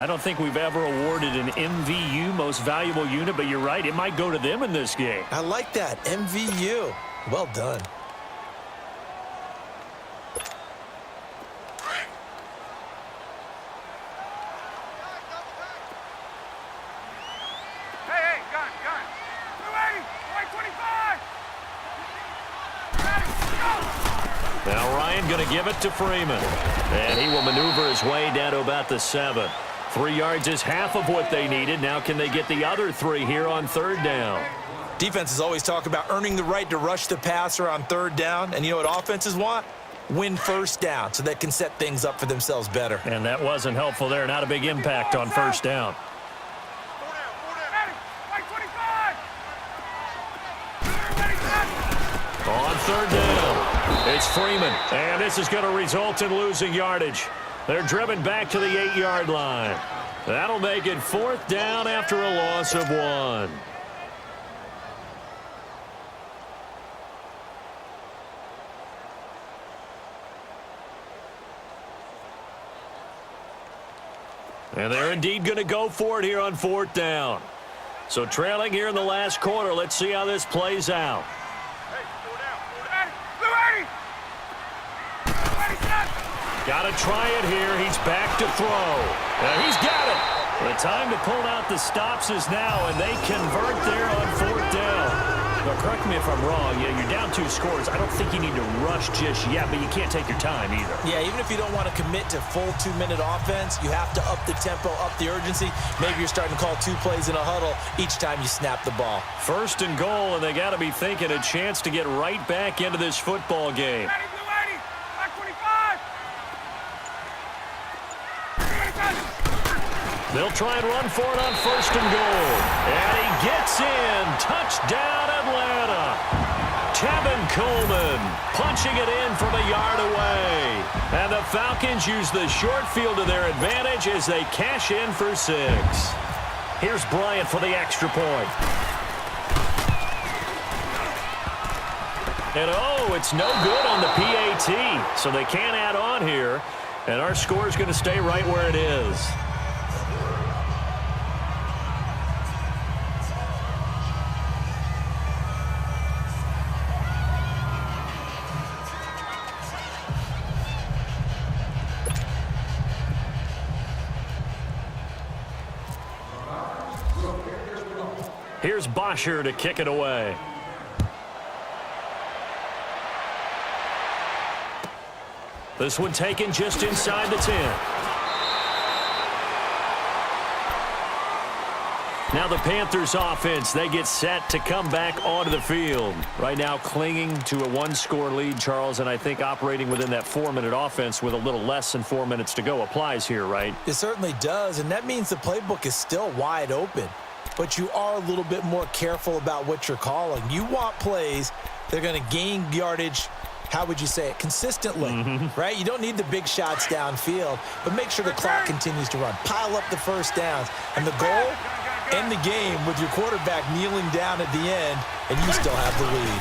I don't think we've ever awarded an MVU, most valuable unit, but you're right, it might go to them in this game. I like that, MVU. Well done. Hey, gun. 280, white 25. Now Ryan going to give it to Freeman. And he will maneuver his way down to about the 7. 3 yards is half of what they needed. Now can they get the other 3 here on 3rd down? Defenses always talk about earning the right to rush the passer on 3rd down. And you know what offenses want? Win 1st down so they can set things up for themselves better. And that wasn't helpful there. Not a big impact on 1st down. On 3rd down, it's Freeman. And this is going to result in losing yardage. They're driven back to the 8-yard line. That'll make it 4th down after a loss of 1. And they're indeed going to go for it here on 4th down. So trailing here in the last quarter, let's see how this plays out. Got to try it here. He's back to throw. And he's got it. The time to pull out the stops is now, and they convert there on 4th down. Now, correct me if I'm wrong. Yeah, you're down 2 scores. I don't think you need to rush just yet, but you can't take your time either. Yeah, even if you don't want to commit to full 2-minute offense, you have to up the tempo, up the urgency. Maybe you're starting to call 2 plays in a huddle each time you snap the ball. 1st and goal, and they got to be thinking a chance to get right back into this football game. They'll try and run for it on 1st and goal. And he gets in. Touchdown, Atlanta. Tevin Coleman punching it in from a yard away. And the Falcons use the short field to their advantage as they cash in for 6. Here's Bryant for the extra point. And oh, it's no good on the PAT. So they can't add on here. And our score is going to stay right where it is. Here's Bosher to kick it away. This one taken just inside the 10. Now the Panthers offense, they get set to come back onto the field. Right now clinging to a 1-score lead, Charles, and I think operating within that 4-minute offense with a little less than 4 minutes to go applies here, right? It certainly does, and that means the playbook is still wide open. But you are a little bit more careful about what you're calling. You want plays that are going to gain yardage, how would you say it, consistently, right? You don't need the big shots downfield, but make sure the clock continues to run. Pile up the 1st downs. And the goal, end the game with your quarterback kneeling down at the end, and you still have the lead.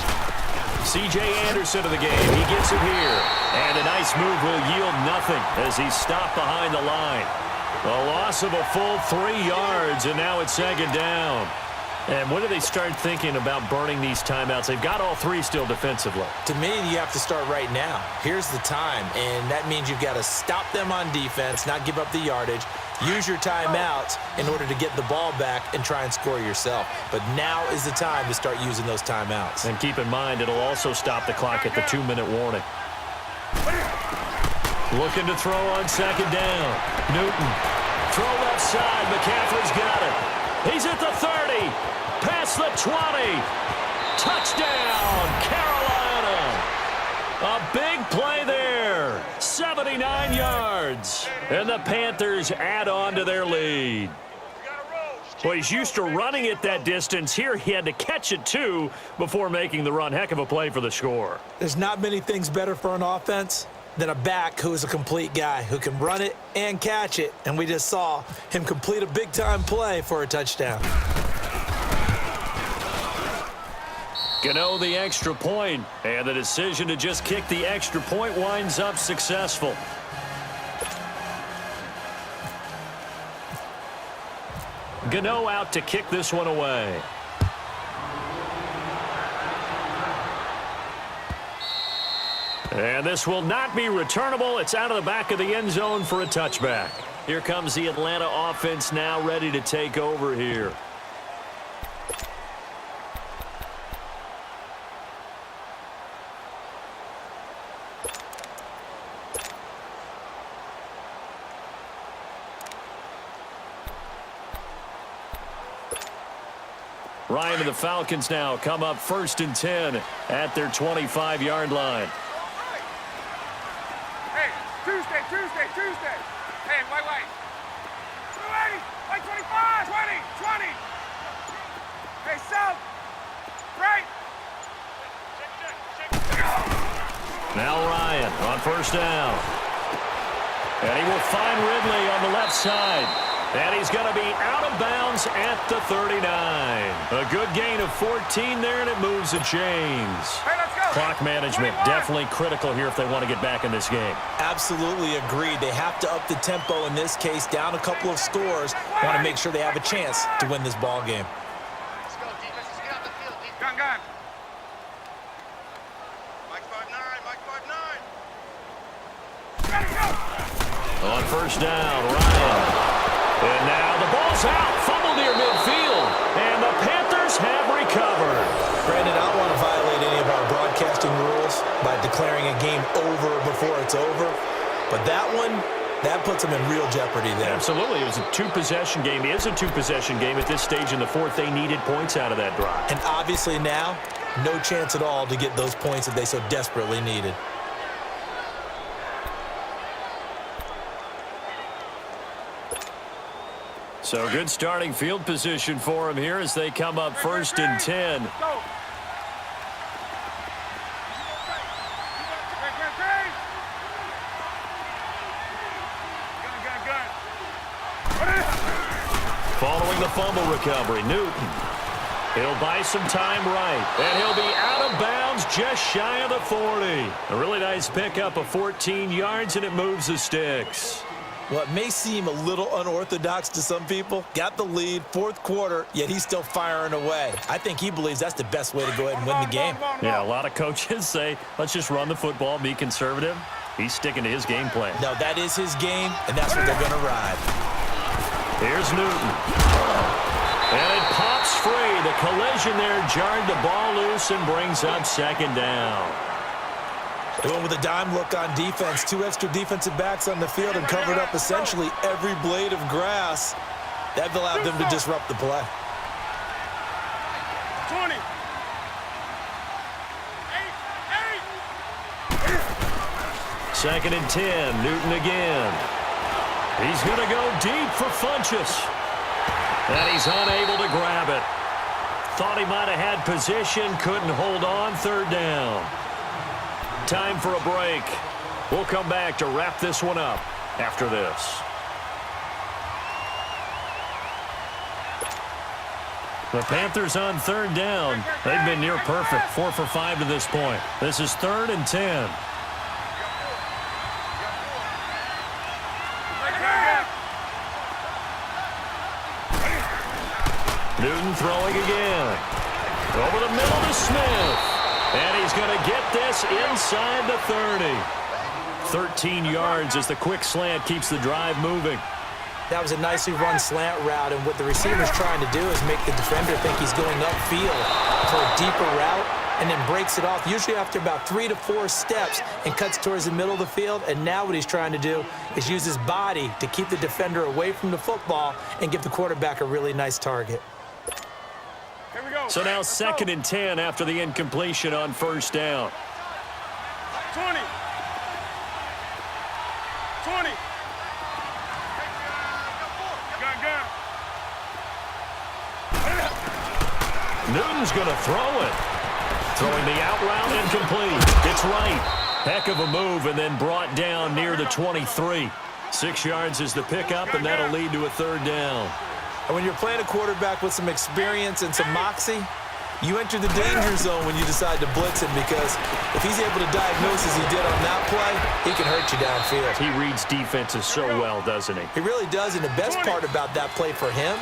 C.J. Anderson of the game. He gets it here. And a nice move will yield nothing as he's stopped behind the line. A loss of a full 3 yards, and now it's 2nd down. And when do they start thinking about burning these timeouts? They've got all 3 still defensively. To me, you have to start right now. Here's the time, and that means you've got to stop them on defense, not give up the yardage, use your timeouts in order to get the ball back and try and score yourself. But now is the time to start using those timeouts. And keep in mind, it'll also stop the clock at the 2-minute warning. Looking to throw on 2nd down. Newton. Throw left side. McCaffrey's got it. He's at the 30. Past the 20. Touchdown, Carolina. A big play there. 79 yards. And the Panthers add on to their lead. Well, he's used to running it that distance. Here he had to catch it, too, before making the run. Heck of a play for the score. There's not many things better for an offense than a back who is a complete guy who can run it and catch it. And we just saw him complete a big-time play for a touchdown. Gano the extra point, and the decision to just kick the extra point winds up successful. Gano out to kick this one away. And this will not be returnable. It's out of the back of the end zone for a touchback. Here comes the Atlanta offense now ready to take over here. Ryan and the Falcons now come up 1st and 10 at their 25-yard line. Hey, Tuesday. Hey, white. 280, white 25, 20. Hey, south, right. Now Ryan on 1st down. And he will find Ridley on the left side. And he's going to be out of bounds at the 39. A good gain of 14 there, and it moves the chains. Hey, let's go. Clock management 21. definitely critical here if they want to get back in this game. Absolutely agreed. They have to up the tempo in this case, down a couple of scores. Want to make sure they have a chance to win this ball game. Let's go, defense. Let's get out the field. Gun. Mike 5'9". Gotta go. On 1st down, Ryan. And now the ball's out. Fumble near midfield. And the Panthers have recovered. Brandon, I don't want to violate any of our broadcasting rules by declaring a game over before it's over. But that one, that puts them in real jeopardy there. Absolutely. It was a two-possession game. It is a two-possession game at this stage in the 4th. They needed points out of that drive. And obviously now, no chance at all to get those points that they so desperately needed. So good starting field position for him here as they come up 1st and 10. Go. Gun. Following the fumble recovery, Newton. He'll buy some time right, and he'll be out of bounds just shy of the 40. A really nice pickup of 14 yards, and it moves the sticks. Well, it may seem a little unorthodox to some people. Got the lead, 4th quarter, yet he's still firing away. I think he believes that's the best way to go ahead and win the game. Yeah, a lot of coaches say, let's just run the football, be conservative. He's sticking to his game plan. No, that is his game, and that's what they're going to ride. Here's Newton. And it pops free. The collision there jarred the ball loose and brings up 2nd down. They went with a dime look on defense. 2 extra defensive backs on the field and covered up essentially every blade of grass. That allowed them to disrupt the play. 20. 2nd and 10. Newton again. He's going to go deep for Funchess. And he's unable to grab it. Thought he might have had position, couldn't hold on. 3rd down. Time for a break. We'll come back to wrap this one up after this. The Panthers on 3rd down. They've been near perfect, 4 for 5 to this point. This is 3rd and 10. Newton throwing again. Over the middle to Smith. And he's going to get this inside the 30. 13 yards as the quick slant keeps the drive moving. That was a nicely run slant route, and what the receiver's trying to do is make the defender think he's going upfield for a deeper route and then breaks it off, usually after about 3 to 4 steps, and cuts towards the middle of the field. And now what he's trying to do is use his body to keep the defender away from the football and give the quarterback a really nice target. Here we go. So now 2nd and 10 after the incompletion on 1st down. 20. 20. Gun. Newton's going to throw it. Throwing the out route incomplete. It's right. Heck of a move and then brought down near the 23. 6 yards is the pickup, and that'll lead to a 3rd down. And when you're playing a quarterback with some experience and some moxie, you enter the danger zone when you decide to blitz him, because if he's able to diagnose as he did on that play, he can hurt you downfield. He reads defenses so well, doesn't he? He really does, and the best part about that play for him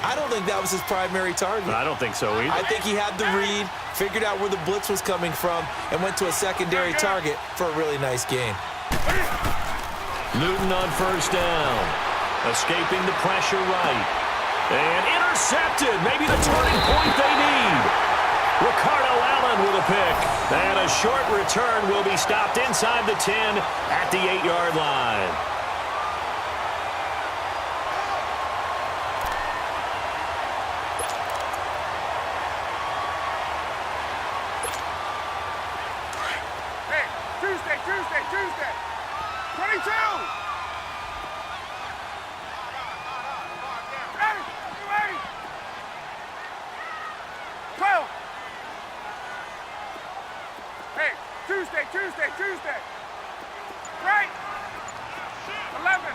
I don't think that was his primary target. I don't think so either. I think he had the read, figured out where the blitz was coming from, and went to a secondary target for a really nice gain. Newton on first down. Escaping the pressure right. And intercepted. Maybe the turning point they need. Ricardo Allen with a pick. And a short return will be stopped inside the 10 at the 8-yard line. Tuesday. 22. Ready. 12. Hey, Tuesday. Right. 11.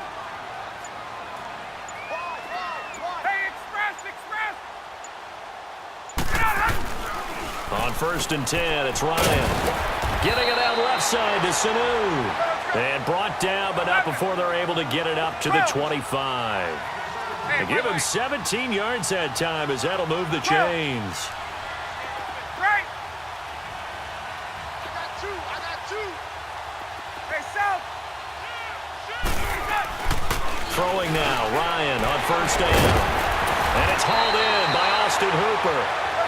Hey, express. On first and 10, it's Ryan. Getting it out left side to Sanu. And brought down, but not before they're able to get it up to the 25. They give him 17 yards that time as that'll move the chains. Right. I got two. Hey, South. Throwing now, Ryan on first down. And it's hauled in by Austin Hooper.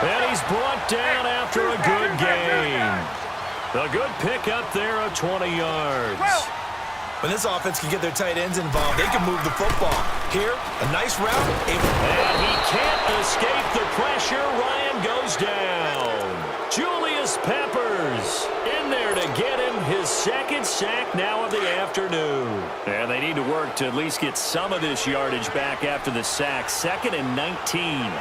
And he's brought down after a good gain. A good pick up there of 20 yards. When this offense can get their tight ends involved, they can move the football. Here, a nice route. And he can't escape the pressure. Ryan goes down. Julius Peppers in there to get him his second sack now of the afternoon. And they need to work to at least get some of this yardage back after the sack. 2nd and 19.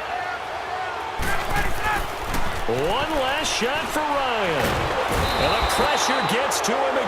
One last shot for Ryan. And the pressure gets to him